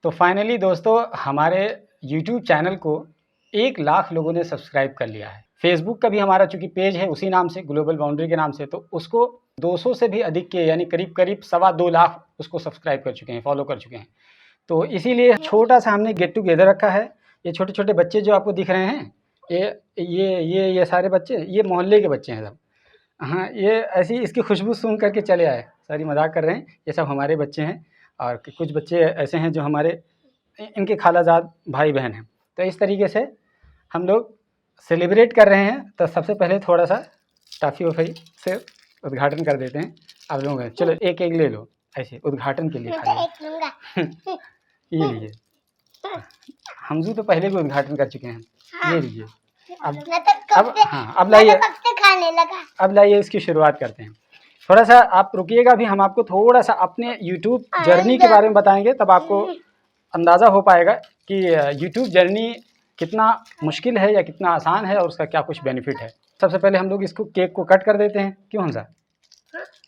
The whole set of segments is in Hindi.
तो फाइनली दोस्तों हमारे यूट्यूब चैनल को 1 लाख लोगों ने सब्सक्राइब कर लिया है। फेसबुक का भी हमारा चूँकि पेज है उसी नाम से, ग्लोबल बाउंड्री के नाम से, तो उसको 200 से भी अधिक के यानी करीब-करीब सवा 2 लाख उसको सब्सक्राइब कर चुके हैं, फॉलो कर चुके हैं। तो इसीलिए छोटा-सा हमने गेट टुगेदर रखा है। ये छोटे-छोटे बच्चे जो आपको दिख रहे हैं, ये सारे बच्चे, ये मोहल्ले के बच्चे हैं सब। हाँ, ये ऐसी इसकी खुशबू सूँघ करके चले आए। सॉरी मज़ाक कर रहे हैं, ये सब हमारे बच्चे हैं और कुछ बच्चे ऐसे हैं जो हमारे इनके खालाजाद भाई-बहन हैं। तो इस तरीके से हम लोग सेलिब्रेट कर रहे हैं। तो सबसे पहले थोड़ा-सा टॉफ़ी-वॉफ़ी से उद्घाटन कर देते हैं आप लोगों का। चलो एक-एक ले लो ऐसे उद्घाटन के लिए खाली। ये लीजिए। हमज़ू तो पहले भी उद्घाटन कर चुके हैं। ये लीजिए। अब लाइए इसकी शुरुआत करते हैं। थोड़ा-सा आप रुकिएगा भी, हम आपको थोड़ा-सा अपने यूट्यूब जर्नी के बारे में बताएँगे, तब आपको अंदाज़ा हो पाएगा कि यूट्यूब जर्नी कितना मुश्किल है या कितना आसान है और उसका क्या कुछ बेनिफिट है। सबसे पहले हम लोग इसको केक को कट कर देते हैं। क्यों हमज़ा?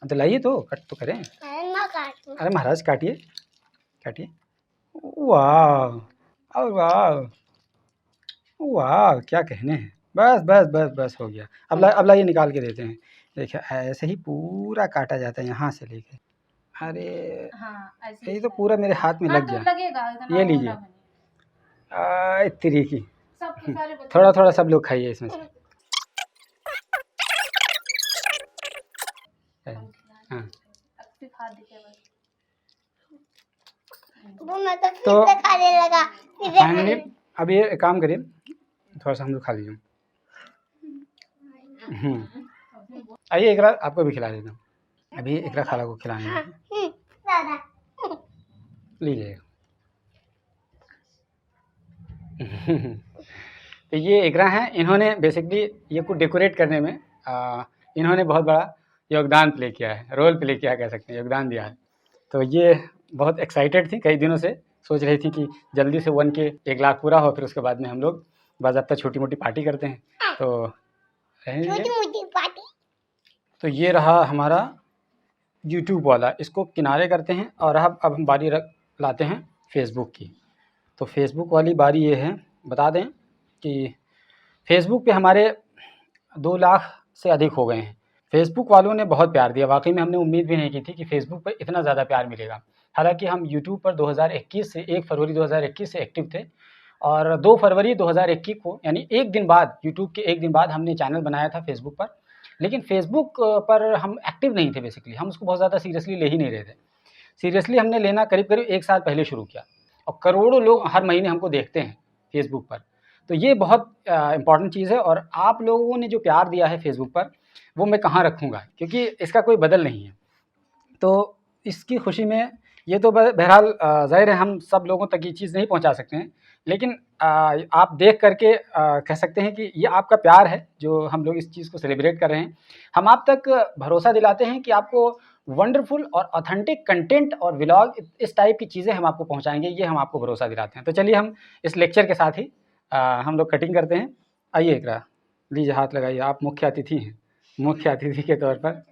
तो लाइए तो कट तो करें। अरे महाराज काटिए, काटिए। वाह! वाह! वाह! क्या कहने हैं। बस हो गया। अब लाइए निकाल के देते हैं। देखिए ऐसे ही पूरा काटा जाता है यहाँ से लेके। अरे हाँ, ये तो पूरा मेरे हाथ में लग गया। ये लीजिए। तेरी की थोड़ा-थोड़ा सब लोग खाइए इसमें से। हाँ। तो फाइनली अब ये काम करिए, थोड़ा-सा हम लोग खा लीजिए। आइए इकरा आपको भी खिला देता हूँ। अभी इकरा खाला को खिलाने हैं। लीजिए। तो ये इकरा हैं, इन्होंने बेसिकली ये को डेकोरेट करने में इन्होंने बहुत बड़ा योगदान प्ले किया है, रोल प्ले किया कह सकते हैं, योगदान दिया है। तो ये बहुत एक्साइटेड थी, कई दिनों से सोच रही थी कि जल्दी से 1 के 1 लाख पूरा हो, फिर उसके बाद में हम लोग बाज़ाब्ता छोटी-मोटी पार्टी करते हैं। तो छोटी-मोटी पार्टी। तो ये रहा हमारा यूट्यूब वाला, इसको किनारे करते हैं और अब हम बारी लाते हैं फेसबुक की। तो फेसबुक वाली बारी ये है, बता दें कि फेसबुक पे हमारे 2 लाख से अधिक हो गए हैं। फेसबुक वालों ने बहुत प्यार दिया, वाक़ई में हमने उम्मीद भी नहीं की थी कि फेसबुक पर इतना ज़्यादा प्यार मिलेगा। हालाँकि हम यूट्यूब पर 2021 से 1 फरवरी 2021 से एक्टिव थे और 2 फरवरी 2021 को यानी 1 दिन बाद, यूट्यूब के 1 दिन बाद हमने चैनल बनाया था फेसबुक पर। लेकिन फेसबुक पर हम एक्टिव नहीं थे बेसिकली, हम उसको बहुत ज़्यादा सीरियसली ले ही नहीं रहे थे। सीरियसली हमने लेना करीब-करीब 1 साल पहले शुरू किया और करोड़ों लोग हर महीने हमको देखते हैं फेसबुक पर। तो ये बहुत इम्पॉर्टेंट चीज़ है और आप लोगों ने जो प्यार दिया है फेसबुक पर, वो मैं कहाँ रखूँगा, क्योंकि इसका कोई बदल नहीं है। तो इसकी खुशी में ये तो बहरहाल ज़ाहिर है हम सब लोगों तक ये चीज़ नहीं पहुँचा सकते हैं, लेकिन आप देख करके कह सकते हैं कि ये आपका प्यार है जो हम लोग इस चीज़ को सेलिब्रेट कर रहे हैं। हम आप तक भरोसा दिलाते हैं कि आपको वंडरफुल और ऑथेंटिक कंटेंट और व्लॉग इस टाइप की चीज़ें हम आपको पहुँचाएँगे, ये हम आपको भरोसा दिलाते हैं। तो चलिए हम इस लेक्चर के साथ ही हम लोग कटिंग करते हैं। आइए इकरा, लीजिए हाथ लगाइए, आप मुख्य अतिथि हैं। मुख्य अतिथि के तौर पर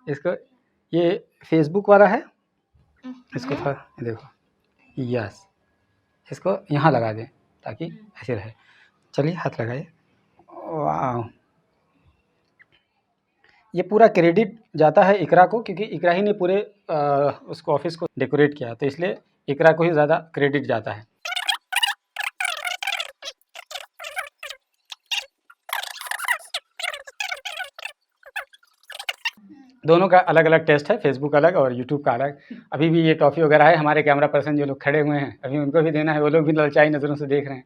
इसको, ये फेसबुक वाला है, इसको थोड़ा देखो, यस, इसको यहाँ लगा दें ताकि ऐसे रहे। चलिए हाथ लगाइए। वाह! ये पूरा क्रेडिट जाता है इकरा को, क्योंकि इकरा ही ने पूरे उसको ऑफिस को डेकोरेट किया, तो इसलिए इकरा को ही ज़्यादा क्रेडिट जाता है। दोनों का अलग-अलग टेस्ट है, फेसबुक अलग और यूट्यूब का अलग। अभी भी ये टॉफ़ी वगैरह है, हमारे कैमरा पर्सन जो लोग खड़े हुए हैं अभी उनको भी देना है, वो लोग भी ललचाई नज़रों से देख रहे हैं।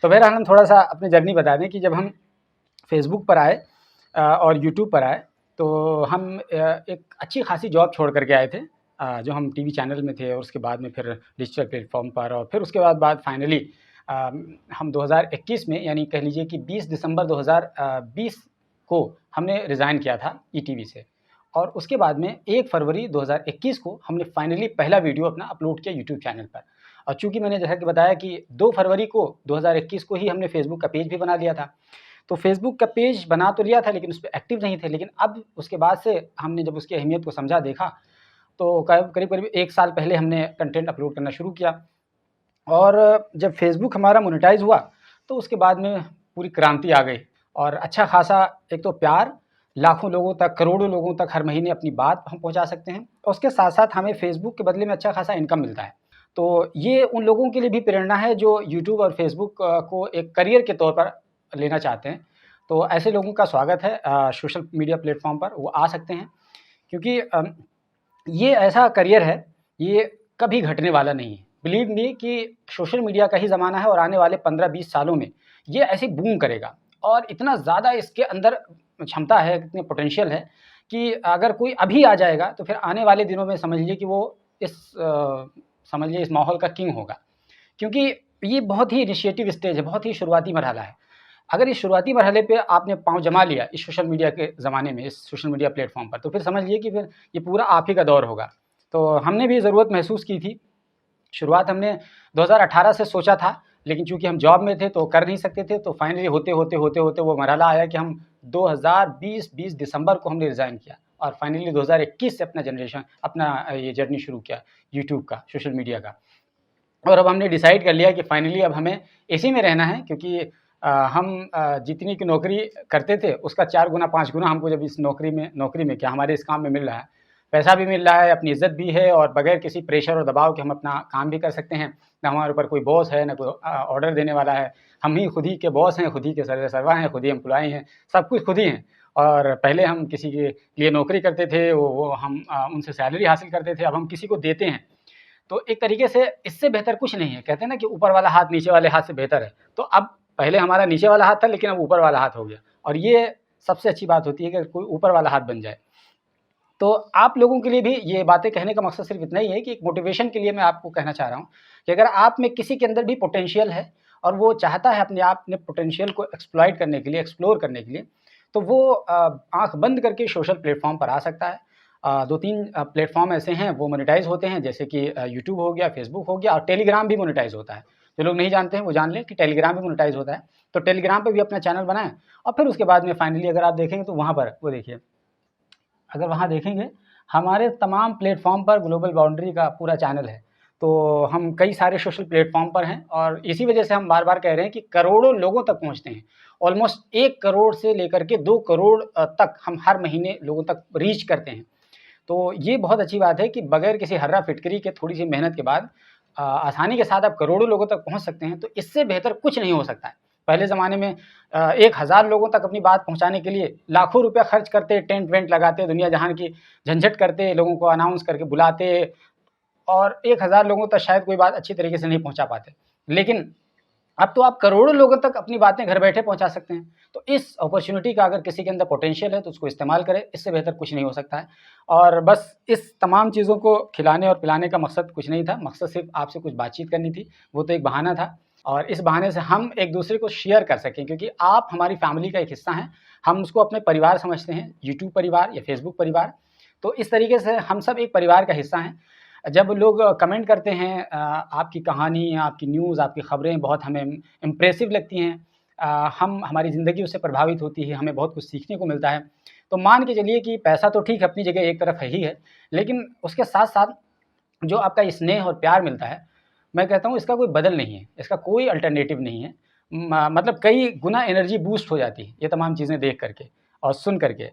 तो बहरहाल हम थोड़ा-सा अपनी जर्नी बता दें कि जब हम फेसबुक पर आए और यूट्यूब पर आए, तो हम एक अच्छी खासी जॉब छोड़ कर के आए थे, जो हम टीवी चैनल में थे और उसके बाद में फिर डिजिटल प्लेटफॉर्म पर, और फिर उसके बाद फाइनली हम 2021 में यानी कह लीजिए कि 20 दिसंबर 2020 को हमने रिज़ाइन किया था ईटीवी से, और उसके बाद में 1 फरवरी 2021 को हमने फाइनली पहला वीडियो अपना अपलोड किया यूट्यूब चैनल पर। और चूँकि मैंने जैसा कि बताया कि 2 फरवरी को 2021 को ही हमने फेसबुक का पेज भी बना लिया था। तो फेसबुक का पेज बना तो लिया था लेकिन उस पे एक्टिव नहीं थे, लेकिन अब उसके बाद से हमने जब उसकी अहमियत को समझा, देखा, तो करीब-करीब 1 साल पहले हमने कंटेंट अपलोड करना शुरू किया। और जब फेसबुक हमारा मोनेटाइज़ हुआ तो उसके बाद में पूरी क्रांति आ गई और अच्छा खासा एक तो प्यार लाखों लोगों तक, करोड़ों लोगों तक हर महीने अपनी बात हम पहुंचा सकते हैं और उसके साथ-साथ हमें फेसबुक के बदले में अच्छा खासा इनकम मिलता है। तो ये उन लोगों के लिए भी प्रेरणा है जो यूट्यूब और फेसबुक को एक करियर के तौर पर लेना चाहते हैं। तो ऐसे लोगों का स्वागत है सोशल मीडिया प्लेटफ़ॉर्म पर, वो आ सकते हैं क्योंकि ये ऐसा करियर है, ये कभी घटने वाला नहीं है। बिलीव मी कि सोशल मीडिया का ही ज़माना है और आने वाले 15-20 सालों में ये ऐसे बूम करेगा और इतना ज़्यादा इसके अंदर क्षमता है, इतनी पोटेंशियल है कि अगर कोई अभी आ जाएगा तो फिर आने वाले दिनों में समझ लीजिए कि वो इस समझ लीजिए इस माहौल का किंग होगा। क्योंकि ये बहुत ही इनिशिएटिव स्टेज है, बहुत ही शुरुआती मरहला है। अगर इस शुरुआती मरहले पे आपने पाँव जमा लिया इस सोशल मीडिया के ज़माने में, इस सोशल मीडिया प्लेटफ़ॉर्म पर, तो फिर समझ लीजिए कि फिर ये पूरा आप ही का दौर होगा। तो हमने भी ज़रूरत महसूस की थी। शुरुआत हमने 2018 से सोचा था, लेकिन चूँकि हम जॉब में थे तो कर नहीं सकते थे, तो फाइनली होते-होते वो मरहला आया कि हम 2020 दिसंबर को हमने रिज़ाइन किया और फाइनली 2021 से अपना ये जर्नी शुरू किया यूट्यूब का, सोशल मीडिया का। और अब हमने डिसाइड कर लिया कि फाइनली अब हमें इसी में रहना है क्योंकि हम जितनी की नौकरी करते थे उसका 4 गुना 5 गुना हमको जब इस नौकरी में क्या हमारे इस काम में मिल रहा है, पैसा भी मिल रहा है, अपनी इज़्ज़त भी है और बगैर किसी प्रेशर और दबाव के हम अपना काम भी कर सकते हैं। ना हमारे ऊपर कोई बॉस है, ना कोई ऑर्डर देने वाला है। हम ही खुद ही के बॉस हैं, खुद ही के सर्वा हैं, खुद ही एम्प्लॉयी हैं, सब कुछ खुद ही हैं। और पहले हम किसी के लिए नौकरी करते थे, वो हम उनसे सैलरी हासिल करते थे, अब हम किसी को देते हैं। तो एक तरीके से इससे बेहतर कुछ नहीं है। कहते हैं ना कि ऊपर वाला हाथ नीचे वाले हाथ से बेहतर है। तो अब पहले हमारा नीचे वाला हाथ था लेकिन अब ऊपर वाला हाथ हो गया और ये सबसे अच्छी बात होती है कि कोई ऊपर वाला हाथ बन जाए। तो आप लोगों के लिए भी ये बातें कहने का मकसद सिर्फ़ इतना ही है कि एक मोटिवेशन के लिए मैं आपको कहना चाह रहा हूँ कि अगर आप में किसी के अंदर भी पोटेंशियल है और वो चाहता है अपने पोटेंशियल को एक्सप्लॉइट करने के लिए, एक्सप्लोर करने के लिए, तो वो आँख बंद करके सोशल प्लेटफ़ॉर्म पर आ सकता है। 2-3 प्लेटफ़ॉर्म ऐसे हैं वो मोनेटाइज़ होते हैं जैसे कि यूट्यूब हो गया, फेसबुक हो गया और टेलीग्राम भी मोनेटाइज़ होता है। जो लोग नहीं जानते हैं वो जान लें कि टेलीग्राम भी मोनेटाइज़ होता है। तो टेलीग्राम पे भी अपना चैनल बनाएँ और फिर उसके बाद में फाइनली अगर आप देखेंगे तो वहाँ पर वो देखिए, अगर वहाँ देखेंगे हमारे तमाम प्लेटफ़ॉर्म पर ग्लोबल बाउंड्री का पूरा चैनल है। तो हम कई सारे सोशल प्लेटफ़ॉर्म पर हैं और इसी वजह से हम बार-बार कह रहे हैं कि करोड़ों लोगों तक पहुँचते हैं। ऑलमोस्ट 1 करोड़ से लेकर के 2 करोड़ तक हम हर महीने लोगों तक रीच करते हैं। तो ये बहुत अच्छी बात है कि बगैर किसी हर्रा-फिटकरी के थोड़ी-सी मेहनत के बाद आसानी के साथ आप करोड़ों लोगों तक पहुँच सकते हैं, तो इससे बेहतर कुछ नहीं हो सकता है। पहले ज़माने में 1000 लोगों तक अपनी बात पहुँचाने के लिए लाखों रुपया खर्च करते, टेंट-वेंट लगाते, दुनिया जहान की झंझट करते, लोगों को अनाउंस करके बुलाते और 1000 लोगों तक शायद कोई बात अच्छी तरीके से नहीं पहुँचा पाते। लेकिन अब तो आप करोड़ों लोगों तक अपनी बातें घर बैठे पहुँचा सकते हैं। तो इस अपॉर्च्युनिटी का अगर किसी के अंदर पोटेंशियल है तो उसको इस्तेमाल करें, इससे बेहतर कुछ नहीं हो सकता है। और बस इस तमाम चीज़ों को खिलाने और पिलाने का मकसद कुछ नहीं था, मकसद सिर्फ़ आपसे कुछ बातचीत करनी थी, वो तो एक बहाना था। और इस बहाने से हम एक-दूसरे को शेयर कर सकें क्योंकि आप हमारी फ़ैमिली का एक हिस्सा हैं, हम उसको अपने परिवार समझते हैं, यूट्यूब परिवार या फ़ेसबुक परिवार। तो इस तरीके से हम सब एक परिवार का हिस्सा हैं। जब लोग कमेंट करते हैं आपकी कहानी, आपकी न्यूज़, आपकी खबरें बहुत हमें इम्प्रेसिव लगती हैं। हम हमारी ज़िंदगी उससे प्रभावित होती है, हमें बहुत कुछ सीखने को मिलता है। तो मान के चलिए कि पैसा तो ठीक है अपनी जगह एक तरफ है ही है, लेकिन उसके साथ-साथ जो आपका स्नेह और प्यार मिलता है, मैं कहता हूँ इसका कोई बदल नहीं है, इसका कोई अल्टरनेटिव नहीं है। मतलब कई गुना एनर्जी बूस्ट हो जाती है, ये तमाम चीज़ें देख कर के और सुन कर के।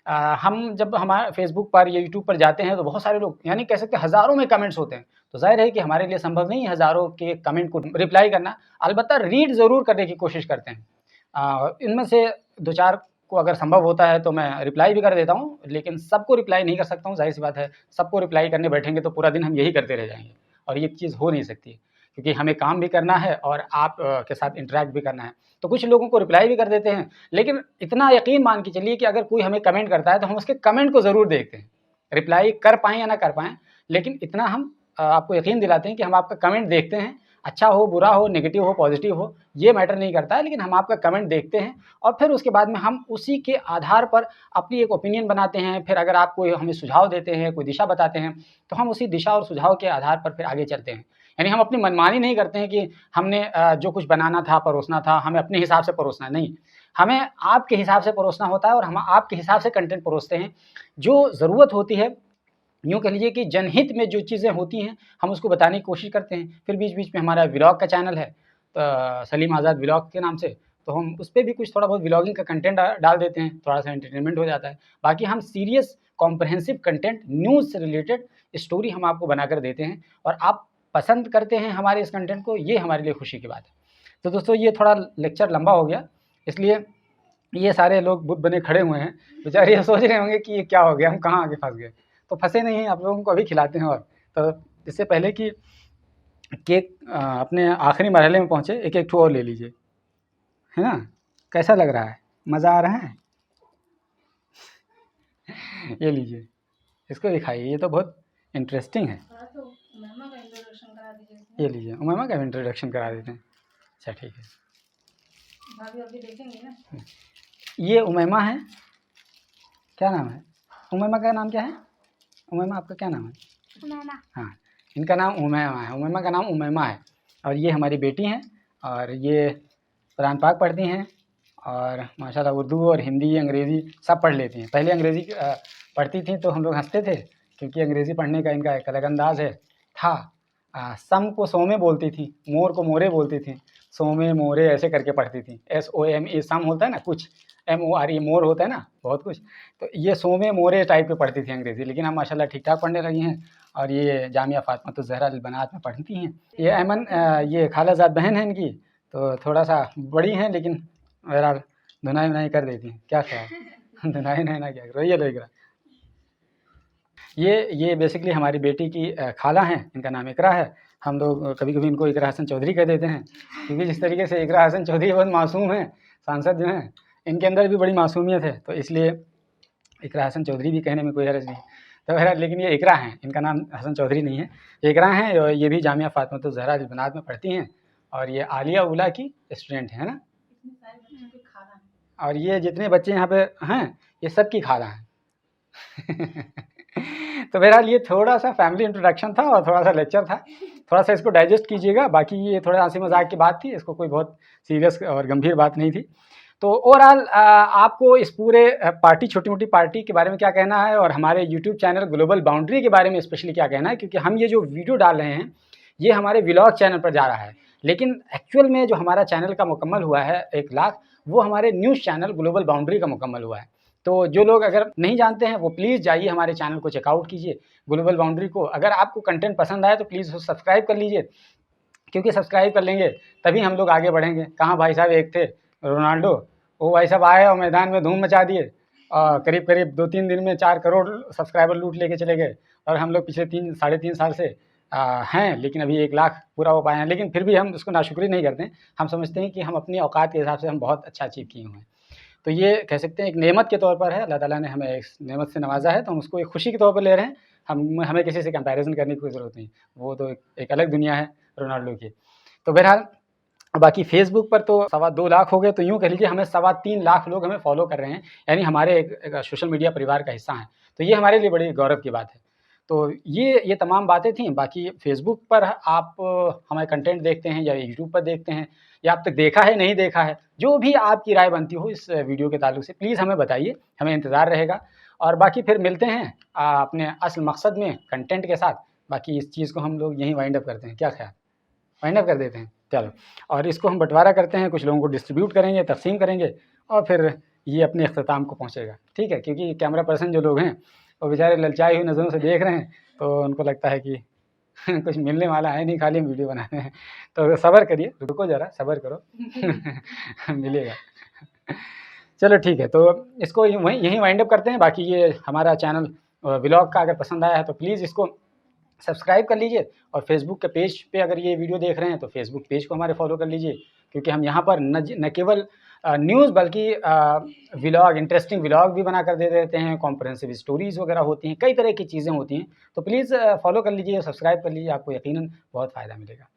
हम जब फ़ेसबुक पर या यूट्यूब पर जाते हैं तो बहुत सारे लोग यानी कह सकते हैं हज़ारों में कमेंट्स होते हैं। तो ज़ाहिर है कि हमारे लिए संभव नहीं है हज़ारों के कमेंट को रिप्लाई करना, अलबत्ता रीड ज़रूर करने की कोशिश करते हैं। इनमें से 2-4 को अगर संभव होता है तो मैं रिप्लाई भी कर देता हूँ, लेकिन सबको रिप्लाई नहीं कर सकता हूँ, ज़ाहिर-सी बात है। सबको रिप्लाई करने बैठेंगे तो पूरा दिन हम यही करते रह जाएँगे और ये चीज़ हो नहीं सकती, क्योंकि हमें काम भी करना है और आप के साथ इंटरैक्ट भी करना है। तो कुछ लोगों को रिप्लाई भी कर देते हैं, लेकिन इतना यकीन मान के चलिए कि अगर कोई हमें कमेंट करता है तो हम उसके कमेंट को ज़रूर देखते हैं। रिप्लाई कर पाएँ या ना कर पाएँ, लेकिन इतना हम आपको यकीन दिलाते हैं कि हम आपका कमेंट देखते हैं, अच्छा हो, बुरा हो, नेगेटिव हो, पॉज़िटिव हो, ये मैटर नहीं करता है, लेकिन हम आपका कमेंट देखते हैं और फिर उसके बाद में हम उसी के आधार पर अपनी एक ओपिनियन बनाते हैं। फिर अगर आप कोई हमें सुझाव देते हैं, कोई दिशा बताते हैं, तो हम उसी दिशा और सुझाव के आधार पर फिर आगे चलते हैं। यानी हम अपनी मनमानी नहीं करते हैं कि हमने जो कुछ बनाना था, परोसना था, हमें अपने हिसाब से परोसना है, नहीं। हमें आपके हिसाब से परोसना होता है और हम आपके हिसाब से कंटेंट परोसते हैं। जो ज़रूरत होती है यूँ कह लीजिए कि जनहित में जो चीज़ें होती हैं हम उसको बताने की कोशिश करते हैं। फिर बीच-बीच में हमारा व्लॉग का चैनल है सलीम आज़ाद व्लॉग के नाम से, तो हम उस पे भी कुछ थोड़ा बहुत व्लॉगिंग का कंटेंट डाल देते हैं, थोड़ा-सा एंटरटेनमेंट हो जाता है। बाकी हम सीरियस कॉम्प्रिहेंसिव कंटेंट न्यूज़ से रिलेटेड स्टोरी हम आपको बनाकर देते हैं और आप पसंद करते हैं हमारे इस कंटेंट को, ये हमारे लिए खुशी की बात है। तो दोस्तों ये थोड़ा लेक्चर लंबा हो गया, इसलिए ये सारे लोग बुत बने खड़े हुए हैं, बेचारे ये सोच रहे होंगे कि ये क्या हो गया, हम कहाँ आके फँस गए। तो फँसे नहीं हैं, आप लोगों को अभी खिलाते हैं। और तो इससे पहले कि केक अपने आखिरी मरहले में पहुँचे, एक-एक ठो और ले लीजिए, है ना? कैसा लग रहा है? मज़ा आ रहा है? ये लीजिए, इसको भी खाइए, ये तो बहुत इंटरेस्टिंग है। ये लीजिए, उमैमा का भी इंट्रोडक्शन करा देते हैं। अच्छा ठीक है। भाभी अभी देखेंगे ना। ये उमैमा है, क्या नाम है? उमैमा का नाम क्या है? उमैमा आपका क्या नाम है? उमैमा। हाँ, इनका नाम उमैमा है, उमैमा का नाम उमैमा है। और ये हमारी बेटी हैं और ये कुरान पाक पढ़ती हैं और माशाल्लाह उर्दू और हिंदी, अंग्रेज़ी सब पढ़ लेती हैं। पहले अंग्रेज़ी पढ़ती थीं तो हम लोग हँसते थे, क्योंकि अंग्रेज़ी पढ़ने का इनका एक अलग अंदाज़ है था। सम को सोमे बोलती थी, मोर को मोरे बोलती थी, सोमे मोरे ऐसे करके पढ़ती थी। SOME सम होता है ना कुछ, MORE मोर होता है ना बहुत कुछ, तो ये सोमे मोरे टाइप के पढ़ती थी अंग्रेज़ी। लेकिन अब माशाल्लाह ठीक-ठाक पढ़ने लगी हैं और ये जामिया फ़ातिमा ज़हरा अल बनात में पढ़ती हैं। ये ऐमन ये खालाज़ाद बहन है इनकी, तो थोड़ा-सा बड़ी हैं लेकिन बहरहाल धुनाई-वुनाई कर देती हैं। क्या ख़्याल? धुनाई-वुनाई ना क्या रोइए लो इकरा। ये बेसिकली हमारी बेटी की खाला हैं, इनका नाम इकरा है। हम लोग कभी-कभी इनको इकरा हसन चौधरी कह देते हैं, क्योंकि जिस तरीके से इकरा हसन चौधरी बहुत मासूम हैं, सांसद जो हैं, इनके अंदर भी बड़ी मासूमियत है, तो इसलिए इकरा हसन चौधरी भी कहने में कोई हर्ज नहीं। तो बहरहाल लेकिन ये इकरा हैं, इनका नाम हसन चौधरी नहीं है, इकरा हैं और ये भी जामिया फ़ातिमा ज़हरा अल बनात में पढ़ती हैं और ये आलिया उला की स्टूडेंट है ना? और ये जितने बच्चे यहाँ पे हैं, ये सबकी खाला हैं। तो बहरहाल ये थोड़ा-सा फैमिली इंट्रोडक्शन था और थोड़ा-सा लेक्चर था। थोड़ा-सा इसको डाइजेस्ट कीजिएगा, बाकी ये थोड़ा हँसी-मज़ाक की बात थी, इसको कोई बहुत सीरियस और गंभीर बात नहीं थी। तो ओवरऑल आपको इस पूरे पार्टी छोटी-मोटी पार्टी के बारे में क्या कहना है और हमारे यूट्यूब चैनल ग्लोबल बाउंड्री के बारे में स्पेशली क्या कहना है? क्योंकि हम ये जो वीडियो डाल रहे हैं, ये हमारे व्लॉग चैनल पर जा रहा है। लेकिन एक्चुअल में जो हमारा चैनल का मुकम्मल हुआ है 1 लाख, वो हमारे न्यूज़ चैनल ग्लोबल बाउंड्री का मुकम्मल हुआ है। तो जो लोग अगर नहीं जानते हैं वो प्लीज़ जाइए हमारे चैनल को चेकआउट कीजिए, ग्लोबल बाउंड्री को। अगर आपको कंटेंट पसंद आए तो प्लीज़ सब्सक्राइब कर लीजिए, क्योंकि सब्सक्राइब कर लेंगे तभी हम लोग आगे बढ़ेंगे। कहाँ भाई साहब एक थे रोनाल्डो, वो भाई साहब आए और मैदान में धूम मचा दिए और करीब-करीब 2-3 दिन में 4 करोड़ सब्सक्राइबर लूट लेके चले गए। और हम लोग पिछले 3 साढ़े 3 साल से हैं, लेकिन अभी 1 लाख पूरा हो पाए हैं। लेकिन फिर भी हम उसको नाशुक्री नहीं करते हैं। हम समझते हैं कि हम अपनी औकात के हिसाब से हम बहुत अच्छा अचीव किए हुए हैं। तो ये कह सकते हैं एक नेमत के तौर पर है, अल्लाह ताला ने हमें इस नेमत से नवाज़ा है, तो हम उसको एक खुशी के तौर पर ले रहे हैं। हमें किसी से कंपैरिज़न करने की कोई ज़रूरत नहीं, वो तो एक अलग दुनिया है रोनाल्डो की। तो बहरहाल बाकी फ़ेसबुक पर तो 2.25 लाख हो गए, तो यूँ कह लीजिए हमें 3.25 लाख लोग हमें फ़ॉलो कर रहे हैं, यानी हमारे एक सोशल मीडिया परिवार का हिस्सा हैं। तो ये हमारे लिए बड़ी गौरव की बात है। तो ये तमाम बातें थीं। बाकी फ़ेसबुक पर आप हमारे कंटेंट देखते हैं या यूट्यूब पर देखते हैं या अब तक देखा है, नहीं देखा है, जो भी आपकी राय बनती हो इस वीडियो के ताल्लुक से प्लीज़ हमें बताइए, हमें इंतज़ार रहेगा। और बाकी फिर मिलते हैं अपने असल मकसद में कंटेंट के साथ। बाकी इस चीज़ को हम लोग यहीं वाइंड अप करते हैं, क्या ख़्याल? वाइंड अप कर देते हैं, चलो। और इसको हम बँटवारा करते हैं, कुछ लोगों को डिस्ट्रीब्यूट करेंगे, तक़सीम करेंगे और फिर ये अपने इख्तिताम को पहुँचेगा, ठीक है? क्योंकि कैमरा पर्सन जो लोग हैं, वो बेचारे ललचाई हुई नज़रों से देख रहे हैं, तो उनको लगता है कि कुछ मिलने वाला है नहीं, खाली हम वीडियो बना रहे हैं। तो सब्र करिए, रुको ज़रा, सब्र करो मिलेगा। चलो ठीक है, तो इसको यहीं वाइंड अप करते हैं। बाकी ये हमारा चैनल व्लॉग का अगर पसंद आया है तो प्लीज़ इसको सब्सक्राइब कर लीजिए और फ़ेसबुक के पेज पे अगर ये वीडियो देख रहे हैं तो फ़ेसबुक पेज को हमारे फ़ॉलो कर लीजिए, क्योंकि हम यहाँ पर न केवल न्यूज़ बल्कि व्लॉग, इंटरेस्टिंग व्लॉग भी बना कर दे देते हैं, कॉम्प्रिहेंसिव स्टोरीज़ वगैरह होती हैं, कई तरह की चीज़ें होती हैं। तो प्लीज़ फ़ॉलो कर लीजिए, सब्सक्राइब कर लीजिए, आपको यकीनन बहुत फ़ायदा मिलेगा।